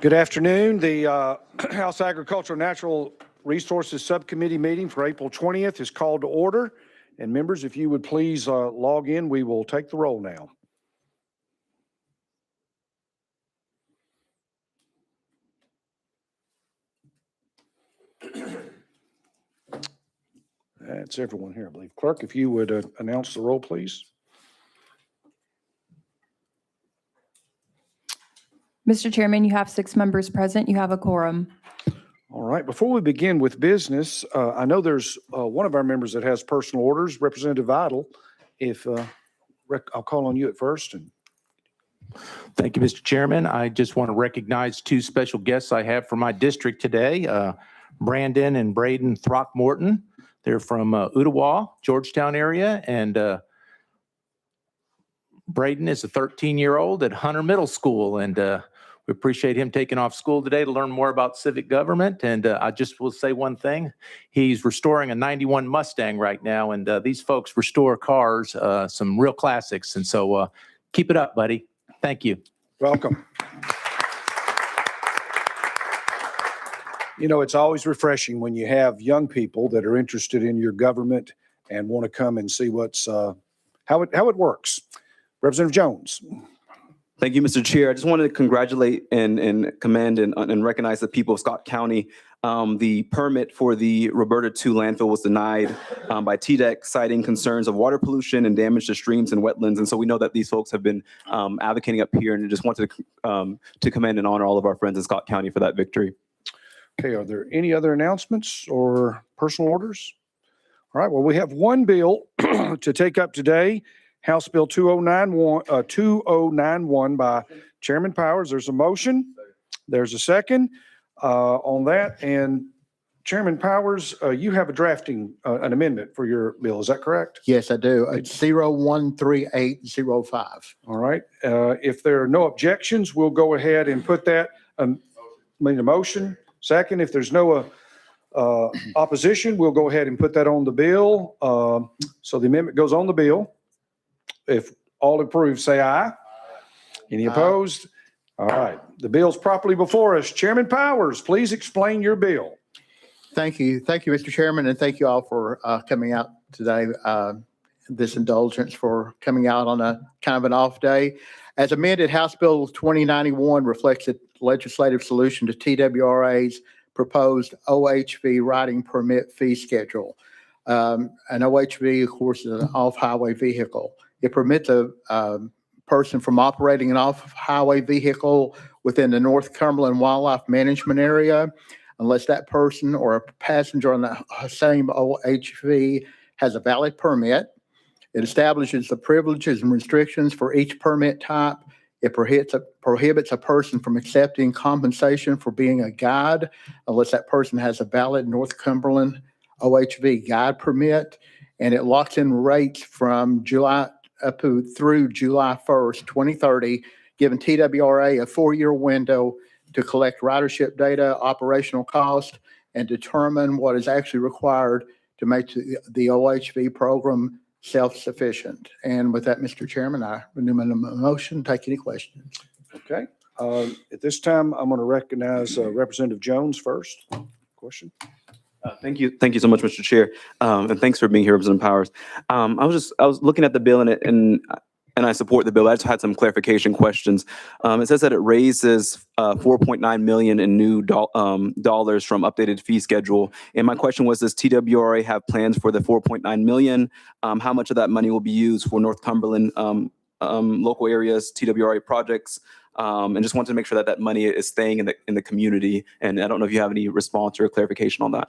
Good afternoon. The House Agricultural and Natural Resources Subcommittee meeting for April 20th is called to order. And members, if you would please log in, we will take the roll now. That's everyone here, I believe. Clerk, if you would announce the roll, please. Mr. Chairman, you have 6 members present. You have a quorum. All right. Before we begin with business, I know there's one of our members that has personal orders, Representative Vidal. If I'll call on you at first. Thank you, Mr. Chairman. I just want to recognize 2 special guests I have for my district today, Brandon and Braden Throckmorton. They're from Ottawa, Georgetown area, and Braden is a 13-year-old at Hunter Middle School, and we appreciate him taking off school today to learn more about civic government. And I just will say one thing. He's restoring a 91 Mustang right now, and these folks restore cars, some real classics. And so keep it up, buddy. Thank you. Welcome. You know, it's always refreshing when you have young people that are interested in your government and want to come and see what's how it works. Representative Jones. Thank you, Mr. Chair. I just wanted to congratulate and commend and recognize the people of Scott County. The permit for the Roberta II landfill was denied by TDEC, citing concerns of water pollution and damage to streams and wetlands. And so we know that these folks have been advocating up here, and I just wanted to commend and honor all of our friends in Scott County for that victory. Okay, are there any other announcements or personal orders? All right, well, we have one bill to take up today. House Bill 2091 by Chairman Powers. There's a motion. There's a second on that. And Chairman Powers, you have a drafting, an amendment for your bill. Is that correct? Yes, I do. It's 013805. All right. If there are no objections, we'll go ahead and put that, a motion. Second, if there's no opposition, we'll go ahead and put that on the bill. So the amendment goes on the bill. If all approve, say aye. Any opposed? All right. The bill's properly before us. Chairman Powers, please explain your bill. Thank you. Thank you, Mr. Chairman, and thank you all for coming out today. This indulgence for coming out on a kind of an off day. As amended, House Bill 2091 reflects a legislative solution to TWRA's proposed OHV riding permit fee schedule. An OHV, of course, is an off-highway vehicle. It permits a person from operating an off-highway vehicle within the North Cumberland Wildlife Management Area, unless that person or a passenger on the same OHV has a valid permit. It establishes the privileges and restrictions for each permit type. It prohibits a person from accepting compensation for being a guide unless that person has a valid North Cumberland OHV guide permit. And it locks in rates from July up through July 1st, 2030, giving TWRA a 4-year window to collect ridership data, operational cost, and determine what is actually required to make the OHV program self-sufficient. And with that, Mr. Chairman, I renew my motion. Take any questions. Okay. At this time, I'm going to recognize Representative Jones first. Question. Thank you. Thank you so much, Mr. Chair. And thanks for being here, Representative Powers. I was looking at the bill and I support the bill. I just had some clarification questions. It says that it raises $4.9 million in new dollars from updated fee schedule. And my question was, does TWRA have plans for the $4.9 million? How much of that money will be used for North Cumberland local areas, TWRA projects? And just wanted to make sure that that money is staying in the community. And I don't know if you have any response or clarification on that.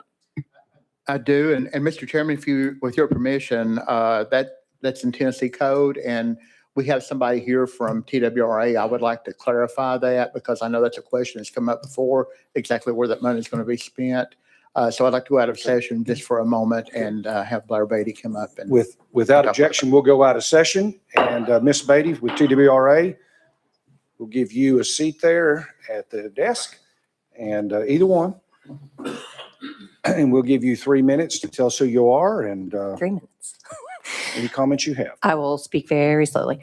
I do, and Mr. Chairman, if you, with your permission, that's in Tennessee code, and we have somebody here from TWRA. I would like to clarify that because I know that's a question that's come up before, exactly where that money is going to be spent. So I'd like to go out of session just for a moment and have Blair Beatty come up. And without objection, we'll go out of session, and Ms. Beatty with TWRA will give you a seat there at the desk, and either one. And we'll give you 3 minutes to tell us who you are. And 3 minutes. any comments you have. I will speak very slowly.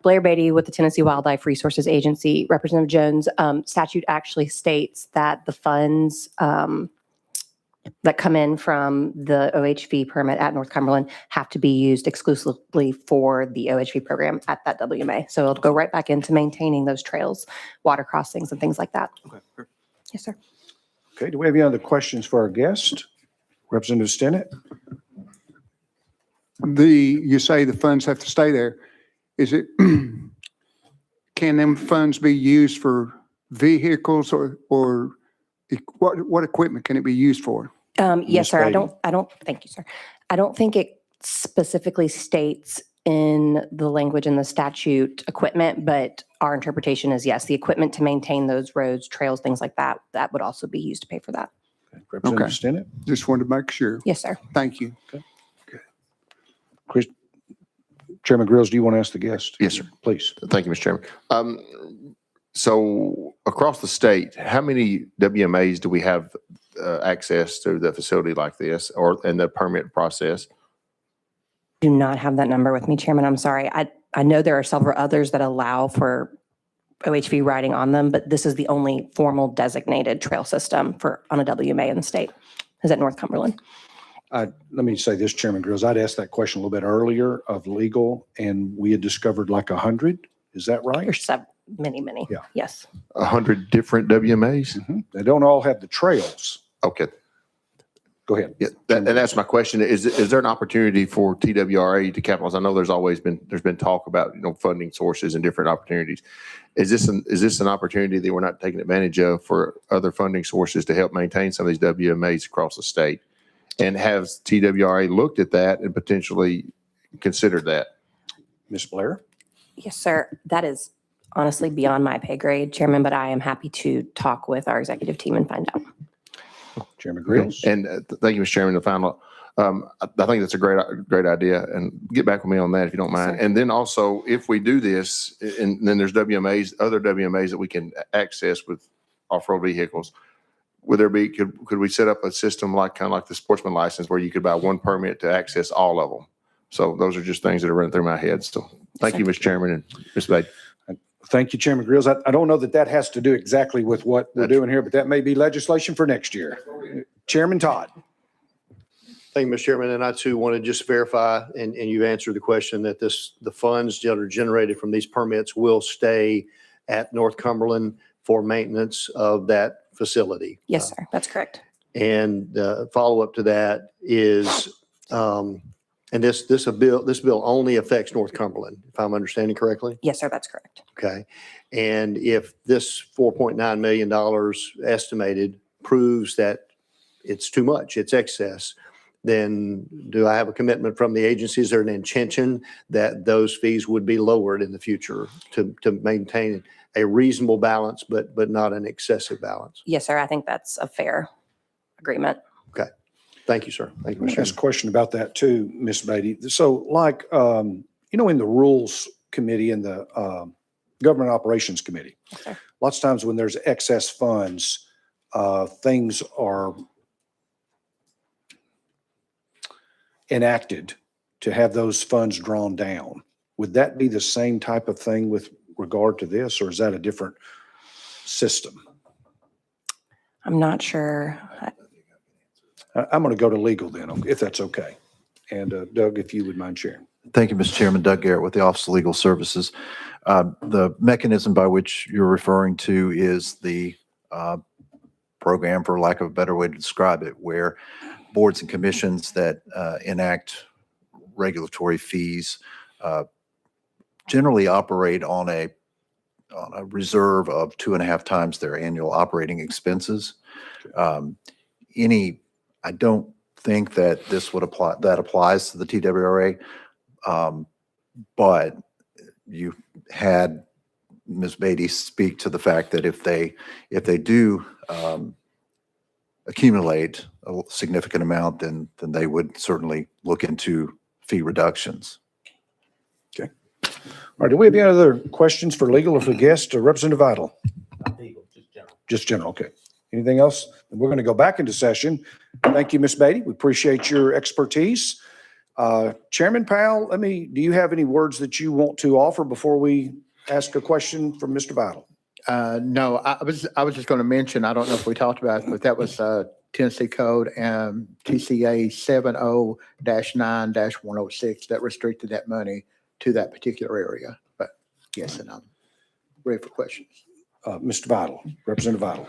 Blair Beatty with the Tennessee Wildlife Resources Agency. Representative Jones, statute actually states that the funds that come in from the OHV permit at North Cumberland have to be used exclusively for the OHV program at that WMA. So it'll go right back into maintaining those trails, water crossings and things like that. Okay. Sure. Yes, sir. Okay, do we have any other questions for our guest? Representative Stinnett? You say the funds have to stay there. Is it, can them funds be used for vehicles or what equipment can it be used for? Yes, sir. Beatty? Thank you, sir. I don't think it specifically states in the language in the statute equipment, but our interpretation is yes, the equipment to maintain those roads, trails, things like that, that would also be used to pay for that. Representative Stinnett? Just wanted to make sure. Yes, sir. Thank you. Chairman Grills, do you want to ask the guest? Yes, sir. Please. Thank you, Mr. Chairman. So across the state, how many WMAs do we have access to the facility like this or in the permit process? Do not have that number with me, Chairman. I'm sorry. I know there are several others that allow for OHV riding on them, but this is the only formal designated trail system on a WMA in the state. Is at North Cumberland. Let me say this, Chairman Grills. I'd asked that question a little bit earlier of legal, and we had discovered like 100. Is that right? There's many. Yeah. Yes. 100 different WMAs? Mhm. They don't all have the trails. Okay. Go ahead. Yeah, and that's my question. Is there an opportunity for TWRA to capitalize? I know there's been talk about, funding sources and different opportunities. Is this an opportunity that we're not taking advantage of for other funding sources to help maintain some of these WMAs across the state? And has TWRA looked at that and potentially considered that? Ms. Blair? Yes, sir. That is honestly beyond my pay grade, Chairman, but I am happy to talk with our executive team and find out. Chairman Grills? And thank you, Mr. Chairman. The final, I think that's a great idea, and get back with me on that if you don't mind. Sure. And then also, if we do this, and then there's other WMAs that we can access with off-road vehicles. Would there be, could we set up a system kind of like the sportsman license where you could buy one permit to access all of them? So those are just things that are running through my head. So thank you, Mr. Chairman and Ms. Beatty. Thank you, Chairman Grills. I don't know that has to do exactly with what we're doing here, but that may be legislation for next year. Chairman Todd. Thank you, Mr. Chairman. And I too want to just verify, and you answered the question that the funds that are generated from these permits will stay at North Cumberland for maintenance of that facility. Yes, sir. That's correct. And follow up to that is, and this bill only affects North Cumberland, if I'm understanding correctly. Yes, sir. That's correct. Okay. And if this $4.9 million estimated proves that it's too much, it's excess, then do I have a commitment from the agencies or an intention that those fees would be lowered in the future to maintain a reasonable balance, but not an excessive balance? Yes, sir. I think that's a fair agreement. Okay. Thank you, sir. Thank you, I'm going Mr. to ask a Chairman. question about that too, Ms. Beatty. So in the Rules Committee and the Government Operations Committee, Yes, sir. lots of times when there's excess funds, things are enacted to have those funds drawn down. Would that be the same type of thing with regard to this, or is that a different system? I'm not sure. I'm going to go to legal then, if that's okay. And Doug, if you would mind sharing. Thank you, Mr. Chairman. Doug Garrett with the Office of Legal Services. The mechanism by which you're referring to is the program, for lack of a better way to describe it, where boards and commissions that enact regulatory fees generally operate on a reserve of 2.5 times their annual operating expenses. I don't think that this would apply, that applies to the TWRA. But you had Ms. Beatty speak to the fact that if they do accumulate a significant amount, then they would certainly look into fee reductions. Okay. All right. Do we have any other questions for legal or for guests or Representative Idle? Just general. Just general. Okay. Anything else? We're going to go back into session. Thank you, Ms. Beatty. We appreciate your expertise. Chairman Powell, do you have any words that you want to offer before we ask a question from Mr. Vital? No, I was just going to mention, I don't know if we talked about it, but that was Tennessee Code and TCA 70-9-106 that restricted that money to that particular area. But yes, and I'm ready for questions. Mr. Vital, Representative Vital.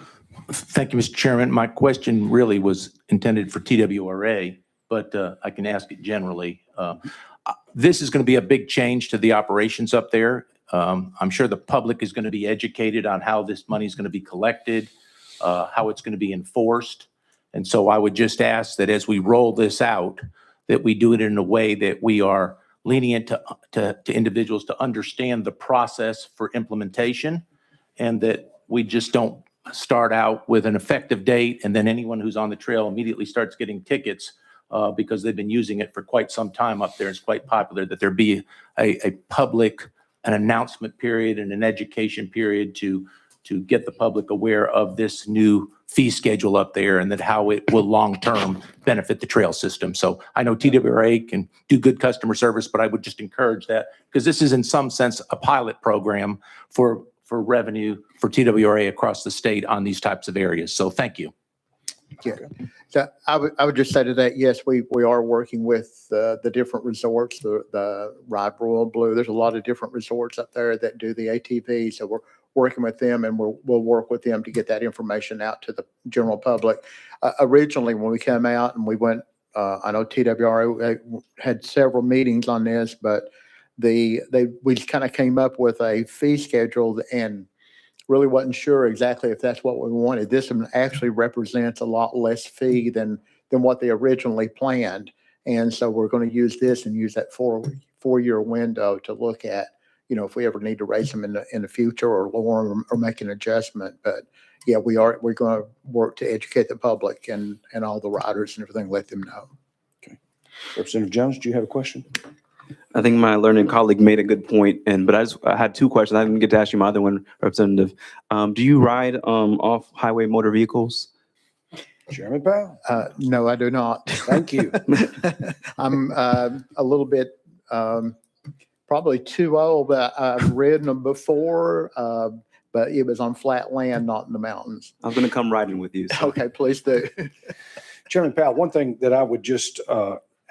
Thank you, Mr. Chairman. My question really was intended for TWRA, but I can ask it generally. This is going to be a big change to the operations up there. I'm sure the public is going to be educated on how this money is going to be collected, how it's going to be enforced. And so I would just ask that as we roll this out, that we do it in a way that we are lenient to individuals to understand the process for implementation, and that we just don't start out with an effective date and then anyone who's on the trail immediately starts getting tickets because they've been using it for quite some time up there. It's quite popular, that there be a public, an announcement period and an education period to get the public aware of this new fee schedule up there, and that how it will long-term benefit the trail system. So I know TWRA can do good customer service, but I would just encourage that, because this is in some sense a pilot program for revenue for TWRA across the state on these types of areas. So thank you. Yeah. So I would just say to that, yes, we are working with the different resorts, the Ride Royal Blue. There's a lot of different resorts up there that do the ATV. So we're working with them, and we'll work with them to get that information out to the general public. Originally, when we came out and we went, I know TWRA had several meetings on this, but we kind of came up with a fee schedule and really wasn't sure exactly if that's what we wanted. This one actually represents a lot less fee than what they originally planned. And so we're going to use this and use that four-year window to look at, if we ever need to raise them in the future or lower them or make an adjustment. But yeah, we're going to work to educate the public and all the riders and everything, let them know. Okay. Representative Jones, do you have a question? I think my learned colleague made a good point, but I had two questions. I didn't get to ask you my other one, Representative. Do you ride off highway motor vehicles? Chairman Powell? No, I do not. Thank you. I'm a little bit probably too old, but I've ridden them before, but it was on flat land, not in the mountains. I was going to come riding with you. So. Okay, please do. Chairman Powell, one thing that I would just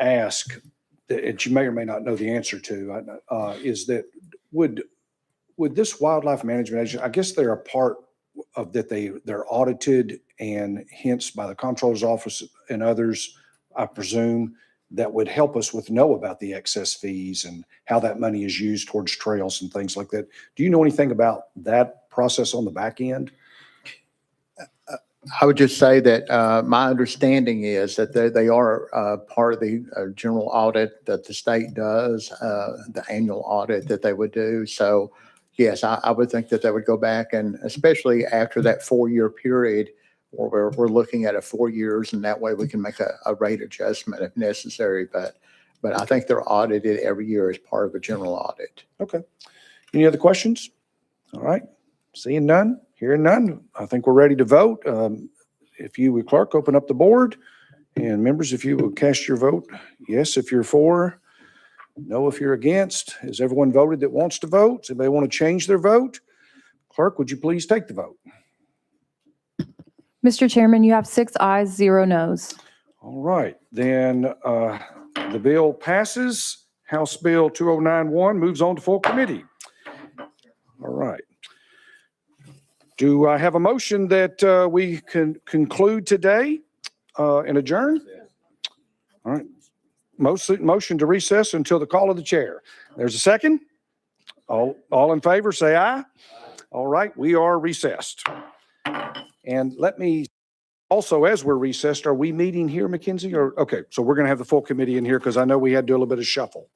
ask, that you may or may not know the answer to, is that would this wildlife management agency, I guess they're a part of that, they're audited and hence by the comptroller's office and others, I presume, that would help us know about the excess fees and how that money is used towards trails and things like that. Do you know anything about that process on the back end? I would just say that my understanding is that they are part of the general audit that the state does, the annual audit that they would do. So yes, I would think that they would go back, and especially after that 4-year period, where we're looking at 4 years, and that way we can make a rate adjustment if necessary. But I think they're audited every year as part of a general audit. Okay. Any other questions? All right. Seeing none, hearing none, I think we're ready to vote. If you would, clerk, open up the board, and members, if you will cast your vote. Yes, if you're for. No, if you're against. Has everyone voted that wants to vote? Does anybody want to change their vote? Clerk, would you please take the vote? Mr. Chairman, you have 6 ayes, 0 noes. All right, then the bill passes. House Bill 2091 moves on to full committee. All right. Do I have a motion that we can conclude today and adjourn? All right. Motion to recess until the call of the chair. There's a second. All in favor, say aye. All right, we are recessed. And let me also, as we're recessed, are we meeting here, Mackenzie? Okay, so we're going to have the full committee in here because I know we had to do a little bit of shuffle.